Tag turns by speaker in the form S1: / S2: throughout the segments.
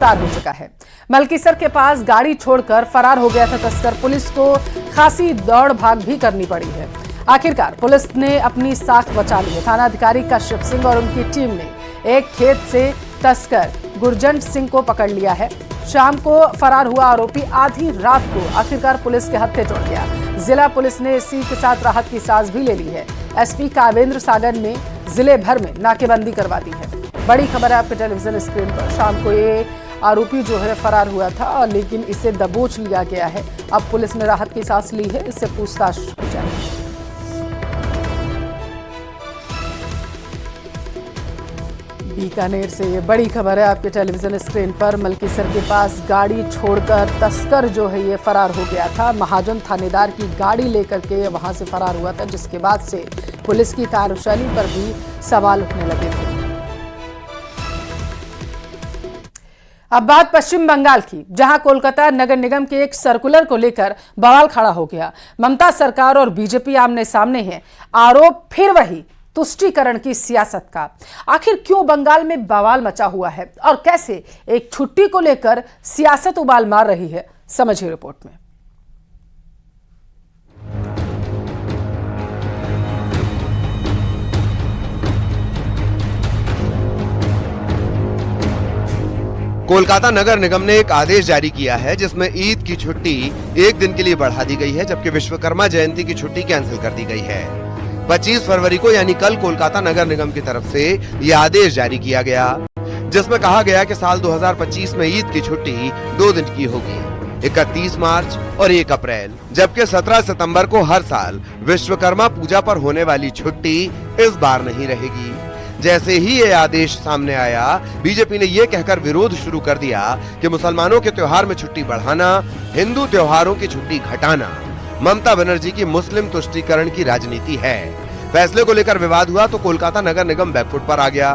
S1: फरार हो चुका है। मलकीसर के पास गाड़ी छोड़कर फरार हो गया था तस्कर। पुलिस को खासी दौड़ भाग भी करनी पड़ी है। आखिरकार पुलिस ने अपनी साख बचा ली है। थाना अधिकारी कश्यप सिंह और उनकी टीम ने एक खेत से तस्कर गुरजंट सिंह को पकड़ लिया है। शाम को फरार हुआ आरोपी आधी रात को आखिरकार पुलिस के हत्थे चढ़ गया। जिला पुलिस ने इसी के साथ राहत की सांस भी ले ली है। एसपी कावेंद्र सागर ने जिले भर में नाकेबंदी करवा दी है। बड़ी खबर है आपके टेलीविजन स्क्रीन पर। शाम को ये आरोपी जो है फरार हुआ था, लेकिन इसे दबोच लिया गया है। अब पुलिस ने राहत की सांस ली है, इससे पूछताछ की जाएगी। बीकानेर से ये बड़ी खबर है आपके टेलीविजन स्क्रीन पर। मलकीसर के पास गाड़ी छोड़कर तस्कर जो है ये फरार हो गया था। महाजन थानेदार की गाड़ी लेकर के वहां से फरार हुआ था, जिसके बाद से पुलिस की कार्यशैली पर भी सवाल उठने लगे थे। अब बात पश्चिम बंगाल की, जहां कोलकाता नगर निगम के एक सर्कुलर को लेकर बवाल खड़ा हो गया। ममता सरकार और बीजेपी आमने सामने हैं। आरोप फिर वही तुष्टीकरण की सियासत का। आखिर क्यों बंगाल में बवाल मचा हुआ है और कैसे एक छुट्टी को लेकर सियासत उबाल मार रही है, समझिए रिपोर्ट में।
S2: कोलकाता नगर निगम ने एक आदेश जारी किया है, जिसमें ईद की छुट्टी एक दिन के लिए बढ़ा दी गई है, जबकि विश्वकर्मा जयंती की छुट्टी कैंसिल कर दी गई है। 25 फरवरी को यानी कल कोलकाता नगर निगम की तरफ से यह आदेश जारी किया गया, जिसमें कहा गया कि साल 2025 में ईद की छुट्टी 2 दिन की होगी, 31 मार्च और 1 अप्रैल, जबकि 17 सितंबर को हर साल विश्वकर्मा पूजा पर होने वाली छुट्टी इस बार नहीं रहेगी। जैसे ही ये आदेश सामने आया, बीजेपी ने ये कहकर विरोध शुरू कर दिया कि मुसलमानों के त्योहार में छुट्टी बढ़ाना, हिंदू त्योहारों की छुट्टी घटाना ममता बनर्जी की मुस्लिम तुष्टीकरण की राजनीति है। फैसले को लेकर विवाद हुआ तो कोलकाता नगर निगम बैकफुट पर आ गया।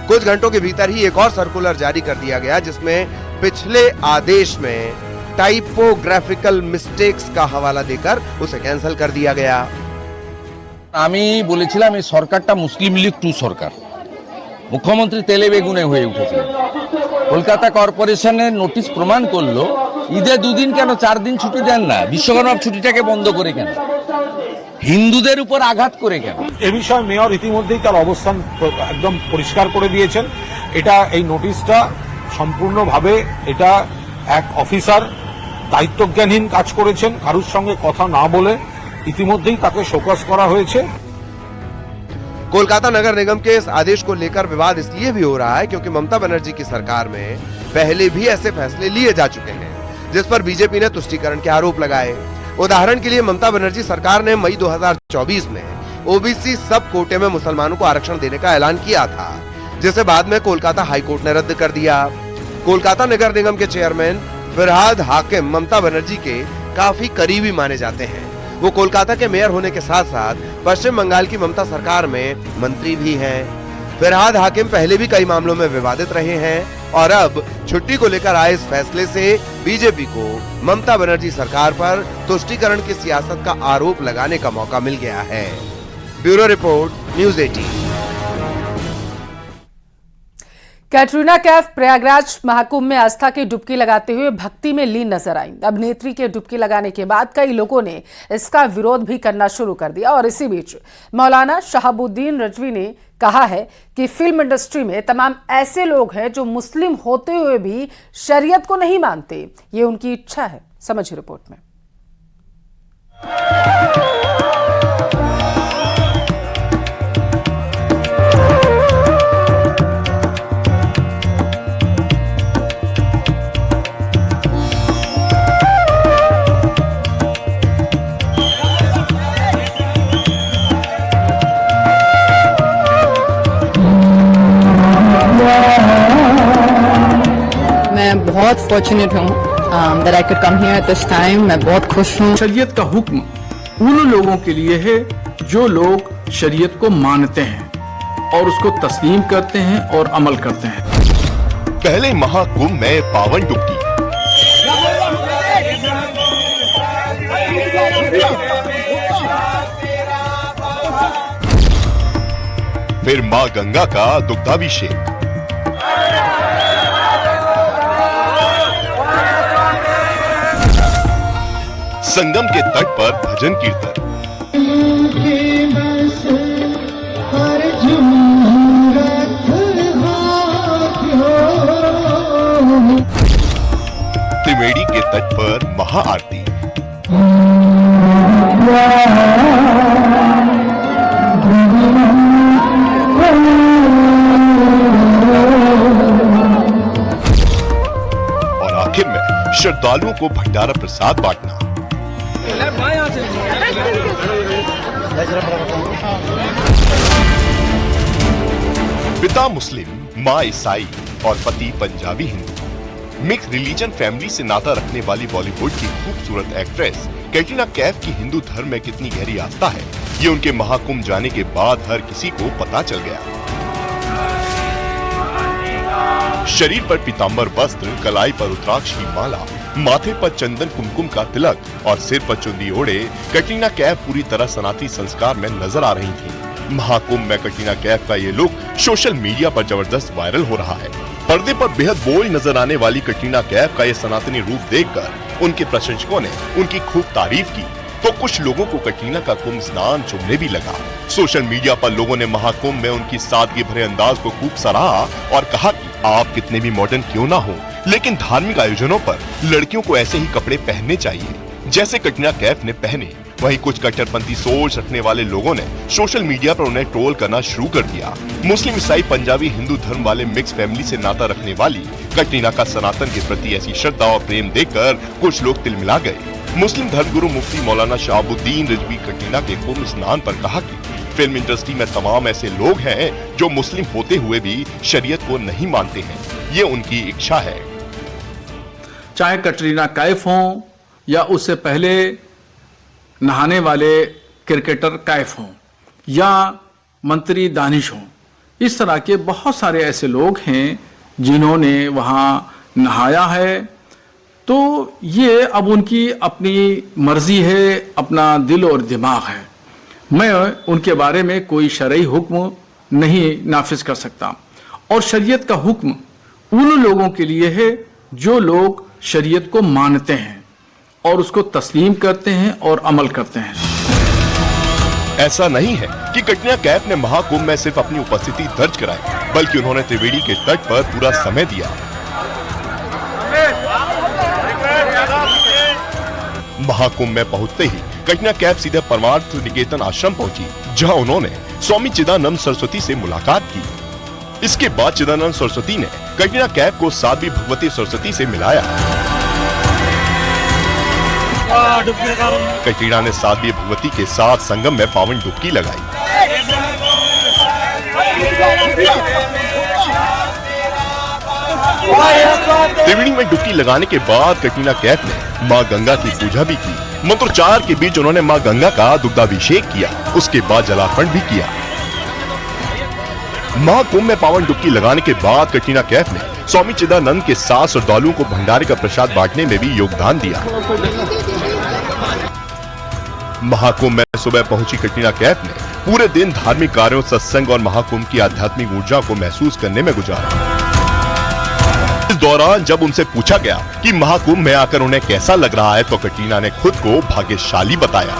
S2: कुछ घंटों के भीतर ही एक और सर्कुलर जारी कर दिया गया, जिसमें पिछले आदेश में टाइपोग्राफिकल मिस्टेक्स का हवाला देकर उसे कैंसिल कर दिया गया।
S3: আমি বলেছিলাম এই সরকারটা মুসলিম লীগ 2 সরকার। মুখ্যমন্ত্রী তেলে বেগুনে হয়ে উঠেছিলেন। কলকাতা কর্পোরেশনের নোটিশ প্রমাণ করলো ঈদে 2 দিন কেন 4 দিন ছুটি দেন না, বিশ্বকর্মা ছুটিটাকে বন্ধ করে কেন, হিন্দুদের উপর আঘাত করে কেন।
S4: এই বিষয়ে মেয়র ইতিমধ্যেই তার অবস্থান একদম পরিষ্কার করে দিয়েছেন। এটা এই নোটিশটা সম্পূর্ণভাবে এটা এক অফিসার দায়িত্বজ্ঞানহীন কাজ করেছেন, কারুর সঙ্গে কথা না বলে ইতিমধ্যেই তাকে শোকজ করা হয়েছে।
S2: कोलकाता नगर निगम के इस आदेश को लेकर विवाद इसलिए भी हो रहा है क्योंकि ममता बनर्जी की सरकार में पहले भी ऐसे फैसले लिए जा चुके हैं, जिस पर बीजेपी ने तुष्टीकरण के आरोप लगाए। उदाहरण के लिए ममता बनर्जी सरकार ने मई 2024 में ओबीसी सब कोटे में मुसलमानों को आरक्षण देने का ऐलान किया था, जिसे बाद में कोलकाता हाईकोर्ट ने रद्द कर दिया। कोलकाता नगर निगम के चेयरमैन फिरहाद हाकिम ममता बनर्जी के काफी करीबी माने जाते हैं। वो कोलकाता के मेयर होने के साथ साथ पश्चिम बंगाल की ममता सरकार में मंत्री भी हैं। फिरहाद हाकिम पहले भी कई मामलों में विवादित रहे हैं और अब छुट्टी को लेकर आए इस फैसले से बीजेपी को ममता बनर्जी सरकार पर तुष्टीकरण की सियासत का आरोप लगाने का मौका मिल गया है। Bureau report, news 18।
S1: Katrina Kaif Prayagraj Mahakumbh में आस्था की डुबकी लगाते हुए भक्ति में लीन नजर आई। अभिनेत्री के डुबकी लगाने के बाद कई लोगों ने इसका विरोध भी करना शुरू कर दिया और इसी बीच मौलाना शहाबुद्दीन रजवी ने कहा है कि फिल्म इंडस्ट्री में तमाम ऐसे लोग हैं जो मुस्लिम होते हुए भी शरीयत को नहीं मानते। ये उनकी इच्छा है, समझिए रिपोर्ट में।
S5: मैं बहुत फॉर्चुनेट हूँ that I could come here at this time. मैं बहुत खुश हूँ।
S6: शरीयत का हुक्म उन लोगों के लिए है जो लोग शरीयत को मानते हैं और उसको तस्लीम करते हैं और अमल करते हैं।
S7: पहले महाकुंभ में पावन डुबकी, फिर मां गंगा का दुग्धाभिषेक, संगम के तट पर भजन कीर्तन। त्रिवेणी के तट पर महाआरती। और आखिर में श्रद्धालुओं को भंडारा प्रसाद बांटना। पिता मुस्लिम, माँ ईसाई और पति Punjabi Hindu. Mix religion family से नाता रखने वाली बॉलीवुड की खूबसूरत एक्ट्रेस कैटरीना कैफ की हिंदू धर्म में कितनी गहरी आस्था है, ये उनके महाकुंभ जाने के बाद हर किसी को पता चल गया। शरीर पर पीतांबर वस्त्र, कलाई पर रुद्राक्ष की माला, माथे पर चंदन कुमकुम का तिलक और सिर पर चुंदी ओढ़े कैटरीना कैफ पूरी तरह सनातनी संस्कार में नजर आ रही थी। महाकुंभ में कैटरीना कैफ का ये लुक सोशल मीडिया पर जबरदस्त वायरल हो रहा है। पर्दे पर बेहद बोल्ड नजर आने वाली कैटरीना कैफ का ये सनातनी रूप देखकर उनके प्रशंसकों ने उनकी खूब तारीफ की, तो कुछ लोगों को कैटरीना का कुंभ स्नान चुभने भी लगा। सोशल मीडिया पर लोगों ने महाकुंभ में उनकी सादगी भरे अंदाज को खूब सराहा और कहा कि आप कितने भी मॉडर्न क्यों ना हो, लेकिन धार्मिक आयोजनों पर लड़कियों को ऐसे ही कपड़े पहनने चाहिए जैसे कैटरीना कैफ ने पहने। वहीं कुछ कट्टरपंथी सोच रखने वाले लोगों ने सोशल मीडिया पर उन्हें ट्रोल करना शुरू कर दिया। मुस्लिम, ईसाई, पंजाबी, हिंदू धर्म वाले मिक्स फैमिली से नाता रखने वाली कैटरीना का सनातन के प्रति ऐसी श्रद्धा और प्रेम देखकर कुछ लोग तिलमिला गए। मुस्लिम धर्मगुरु मुफ्ती मौलाना शहाबुद्दीन रिजवी कैटरीना के कुंभ स्नान पर कहा कि फिल्म इंडस्ट्री में तमाम ऐसे लोग हैं जो मुस्लिम होते हुए भी शरीयत को नहीं मानते हैं, ये उनकी इच्छा है।
S6: चाहे कैटरीना कैफ हों या उससे पहले नहाने वाले क्रिकेटर कैफ हों या मंत्री दानिश हों, इस तरह के बहुत सारे ऐसे लोग हैं जिन्होंने वहाँ नहाया है। तो ये अब उनकी अपनी मर्जी है, अपना दिल और दिमाग है। मैं उनके बारे में कोई शरई हुक्म नहीं नाफिज कर सकता। और शरीयत का हुक्म उन लोगों के लिए है जो लोग शरीयत को मानते हैं और उसको तस्लीम करते हैं और अमल करते हैं।
S7: ऐसा नहीं है कि कैटरीना कैफ ने महाकुंभ में सिर्फ अपनी उपस्थिति दर्ज कराई, बल्कि उन्होंने त्रिवेणी के तट पर पूरा समय दिया। महाकुंभ में पहुंचते ही कैटरीना कैफ सीधे परमार्थ निकेतन आश्रम पहुंची, जहां उन्होंने स्वामी चिदानंद सरस्वती से मुलाकात की। इसके बाद चिदानंद सरस्वती ने कैटरीना कैफ को साध्वी भगवती सरस्वती से मिलाया। कैटरीना ने साध्वी भगवती के साथ संगम में पावन डुबकी लगाई। त्रिवेणी में डुबकी लगाने के बाद कैटरीना कैफ ने मां गंगा की पूजा भी की। मंत्रोच्चार के बीच उन्होंने मां गंगा का दुग्धाभिषेक किया, उसके बाद जलार्पण भी किया। महाकुंभ में पावन डुबकी लगाने के बाद कैटरीना कैफ ने स्वामी चिदानंद के साथ श्रद्धालुओं को भंडारे का प्रसाद बांटने में भी योगदान दिया। महाकुंभ में सुबह पहुंची कैटरीना कैफ ने पूरे दिन धार्मिक कार्यों, सत्संग और महाकुंभ की आध्यात्मिक ऊर्जा को महसूस करने में गुजारा। इस दौरान जब उनसे पूछा गया कि महाकुंभ में आकर उन्हें कैसा लग रहा है, तो कैटरीना ने खुद को भाग्यशाली बताया।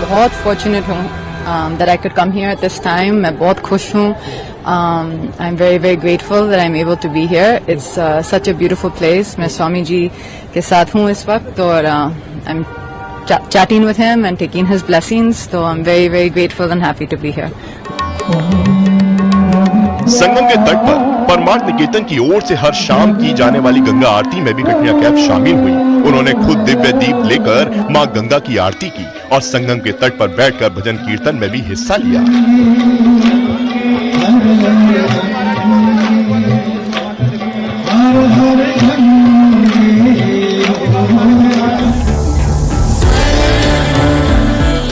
S5: बहुत फॉर्चुनेट हूँ that I could come here at this time. मैं बहुत खुश हूँ. I'm very grateful that I'm able to be here. It's such a beautiful place. मैं स्वामी जी के साथ हूँ इस वक्त और I'm chatting with him and taking his blessings. So I'm very grateful and happy to be here.
S7: संगम के तट पर परमार्थ निकेतन की ओर से हर शाम की जाने वाली गंगा आरती में भी कैटरीना कैफ शामिल हुई। उन्होंने खुद दिव्य दीप लेकर मां गंगा की आरती की और संगम के तट पर बैठकर भजन कीर्तन में भी हिस्सा लिया।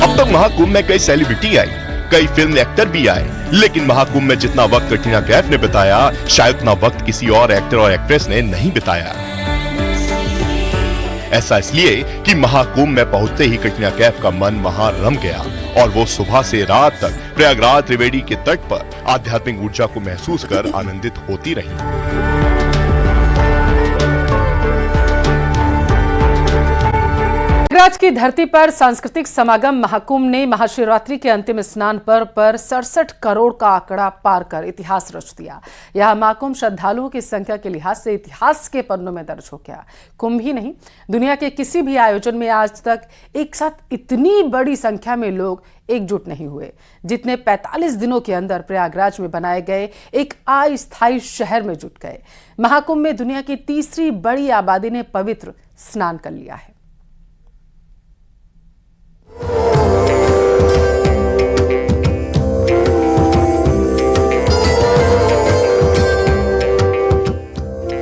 S7: अब तक महाकुंभ में कई सेलिब्रिटी आई, कई फिल्म एक्टर भी आए, लेकिन महाकुंभ में जितना वक्त कैटरीना कैफ ने बिताया, शायद उतना वक्त किसी और एक्टर और एक्ट्रेस ने नहीं बिताया। ऐसा इसलिए कि महाकुंभ में पहुंचते ही कैटरीना कैफ का मन वहां रम गया और वो सुबह से रात तक प्रयागराज त्रिवेणी के तट पर आध्यात्मिक ऊर्जा को महसूस कर आनंदित होती रही।
S1: प्रयागराज की धरती पर सांस्कृतिक समागम महाकुंभ ने महाशिवरात्रि के अंतिम स्नान पर 67 करोड़ का आंकड़ा पार कर इतिहास रच दिया। यह महाकुंभ श्रद्धालुओं की संख्या के लिहाज से इतिहास के पन्नों में दर्ज हो गया। कुंभ ही नहीं, दुनिया के किसी भी आयोजन में आज तक एक साथ इतनी बड़ी संख्या में लोग एकजुट नहीं हुए जितने 45 दिनों के अंदर प्रयागराज में बनाए गए एक अस्थायी शहर में जुट गए। महाकुंभ में दुनिया की तीसरी बड़ी आबादी ने पवित्र स्नान कर लिया है।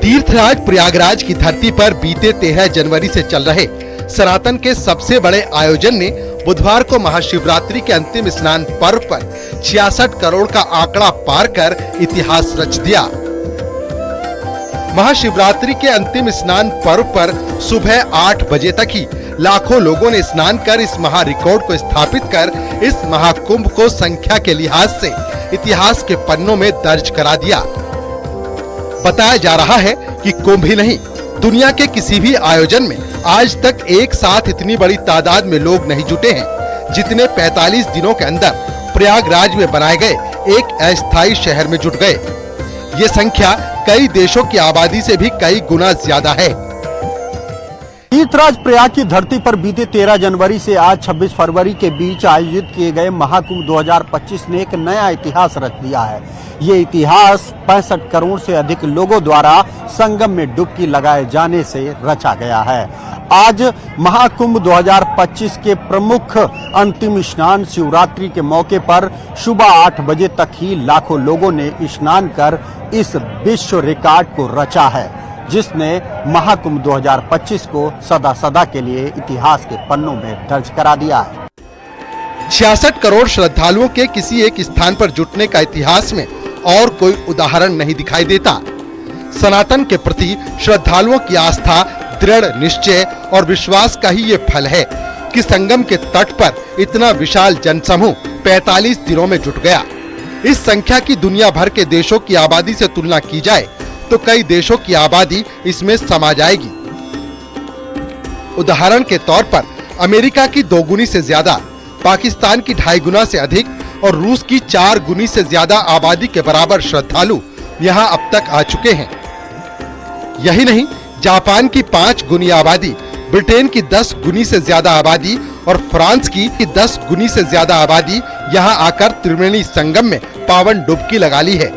S8: तीर्थराज प्रयागराज की धरती पर बीते 13 जनवरी से चल रहे सनातन के सबसे बड़े आयोजन ने बुधवार को महाशिवरात्रि के अंतिम स्नान पर्व पर 66 करोड़ का आंकड़ा पार कर इतिहास रच दिया। महाशिवरात्रि के अंतिम स्नान पर्व पर सुबह 8 बजे तक ही लाखों लोगों ने स्नान कर इस महा रिकॉर्ड को स्थापित कर इस महाकुंभ को संख्या के लिहाज से इतिहास के पन्नों में दर्ज करा दिया। बताया जा रहा है कि कुंभ ही नहीं, दुनिया के किसी भी आयोजन में आज तक एक साथ इतनी बड़ी तादाद में लोग नहीं जुटे हैं जितने 45 दिनों के अंदर प्रयागराज में बनाए गए एक अस्थायी शहर में जुट गए। ये संख्या कई देशों की आबादी से भी कई गुना ज्यादा है।
S9: तीर्थराज प्रयाग की धरती पर बीते 13 जनवरी से आज 26 फरवरी के बीच आयोजित किए गए महाकुंभ 2025 ने एक नया इतिहास रच दिया है। ये इतिहास 65 करोड़ से अधिक लोगों द्वारा संगम में डुबकी लगाए जाने से रचा गया है। आज महाकुंभ 2025 के प्रमुख अंतिम स्नान शिवरात्रि के मौके पर सुबह 8 बजे तक ही लाखों लोगों ने स्नान कर इस विश्व रिकॉर्ड को रचा है, जिसने महाकुंभ 2025 को सदा सदा के लिए इतिहास के पन्नों में दर्ज करा दिया है।
S8: 66 करोड़ श्रद्धालुओं के किसी एक स्थान पर जुटने का इतिहास में और कोई उदाहरण नहीं दिखाई देता। सनातन के प्रति श्रद्धालुओं की आस्था, दृढ़ निश्चय और विश्वास का ही ये फल है कि संगम के तट पर इतना विशाल जनसमूह 45 दिनों में जुट गया। इस संख्या की दुनिया भर के देशों की आबादी से तुलना की जाए तो कई देशों की आबादी इसमें समा जाएगी। उदाहरण के तौर पर अमेरिका की 2 गुनी से ज्यादा, पाकिस्तान की 2.5 गुना से अधिक और रूस की 4 गुनी से ज्यादा आबादी के बराबर श्रद्धालु यहाँ अब तक आ चुके हैं। यही नहीं, जापान की 5 गुनी आबादी, ब्रिटेन की 10 गुनी से ज्यादा आबादी और फ्रांस की 10 गुनी से ज्यादा आबादी यहाँ आकर त्रिवेणी संगम में पावन डुबकी लगा ली है।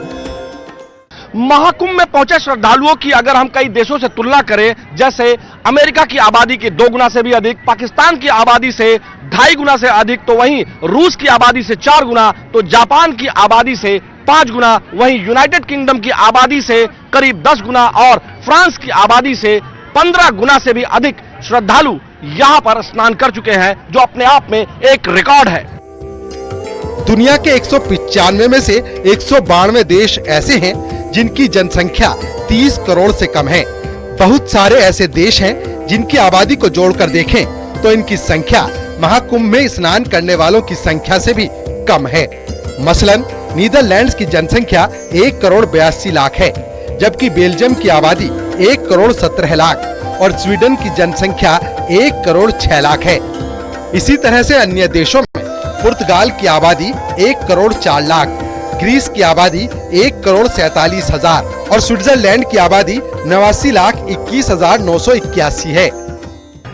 S10: महाकुंभ में पहुंचे श्रद्धालुओं की अगर हम कई देशों से तुलना करें, जैसे अमेरिका की आबादी के 2 गुना से भी अधिक, पाकिस्तान की आबादी से 2.5 गुना से अधिक, तो वहीं रूस की आबादी से 4 गुना, तो जापान की आबादी से 5 गुना, वहीं यूनाइटेड किंगडम की आबादी से करीब 10 गुना और फ्रांस की आबादी से 15 गुना से भी अधिक श्रद्धालु यहां पर स्नान कर चुके हैं, जो अपने आप में एक रिकॉर्ड है।
S8: दुनिया के 195 में से 192 देश ऐसे हैं जिनकी जनसंख्या 30 करोड़ से कम है। बहुत सारे ऐसे देश हैं जिनकी आबादी को जोड़कर देखें तो इनकी संख्या महाकुंभ में स्नान करने वालों की संख्या से भी कम है। मसलन नीदरलैंड्स की जनसंख्या 1 करोड़ 82 लाख है, जबकि बेल्जियम की आबादी 1 करोड़ 17 लाख और स्वीडन की जनसंख्या 1 करोड़ 6 लाख है। इसी तरह से अन्य देशों में पुर्तगाल की आबादी 1 करोड़ 4 लाख, ग्रीस की आबादी 1 करोड़ 47 हजार और स्विट्जरलैंड की आबादी 89 लाख 21,981 है।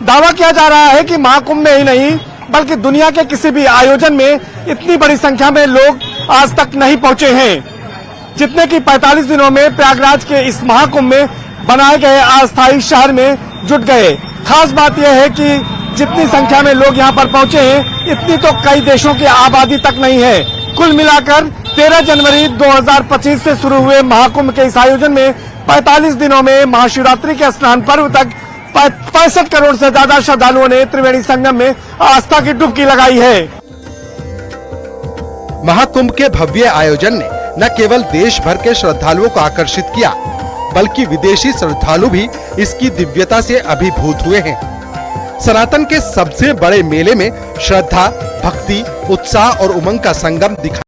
S11: दावा किया जा रहा है कि महाकुंभ में ही नहीं बल्कि दुनिया के किसी भी आयोजन में इतनी बड़ी संख्या में लोग आज तक नहीं पहुंचे हैं जितने कि 45 दिनों में प्रयागराज के इस महाकुंभ में बनाए गए अस्थायी शहर में जुट गए। खास बात यह है कि जितनी संख्या में लोग यहां पर पहुंचे हैं, इतनी तो कई देशों की आबादी तक नहीं है। कुल मिलाकर 13 जनवरी 2025 से शुरू हुए महाकुंभ के इस आयोजन में 45 दिनों में महाशिवरात्रि के स्नान पर्व तक 65 करोड़ से ज्यादा श्रद्धालुओं ने त्रिवेणी संगम में आस्था की डुबकी लगाई है।
S8: महाकुंभ के भव्य आयोजन ने न केवल देश भर के श्रद्धालुओं को आकर्षित किया, बल्कि विदेशी श्रद्धालु भी इसकी दिव्यता से अभिभूत हुए हैं। सनातन के सबसे बड़े मेले में श्रद्धा, भक्ति, उत्साह और उमंग का संगम दिखा